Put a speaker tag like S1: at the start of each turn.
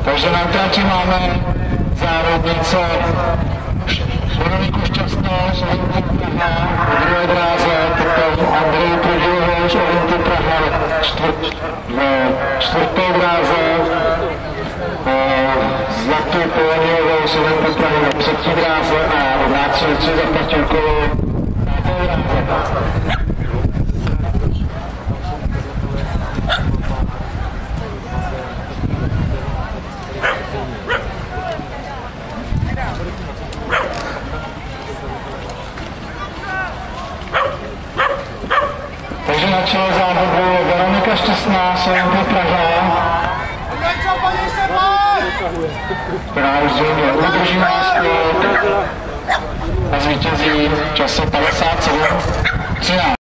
S1: Takže na trati máme závodnice Veroniku Šťastnou z Olympii Praha v druhé dráze, potom Andreju Trudilové z Olympii Praha v čtvrté dráze, Zlatou Poloniovou z Olympii Prahy v třetí dráze a nácilici za Paťurkovou v páté dráze. Takže na čele závodu Veronika Šťastná z Olympie Praha, která už zřejmě udrží náskok a zvítězí v čase 57.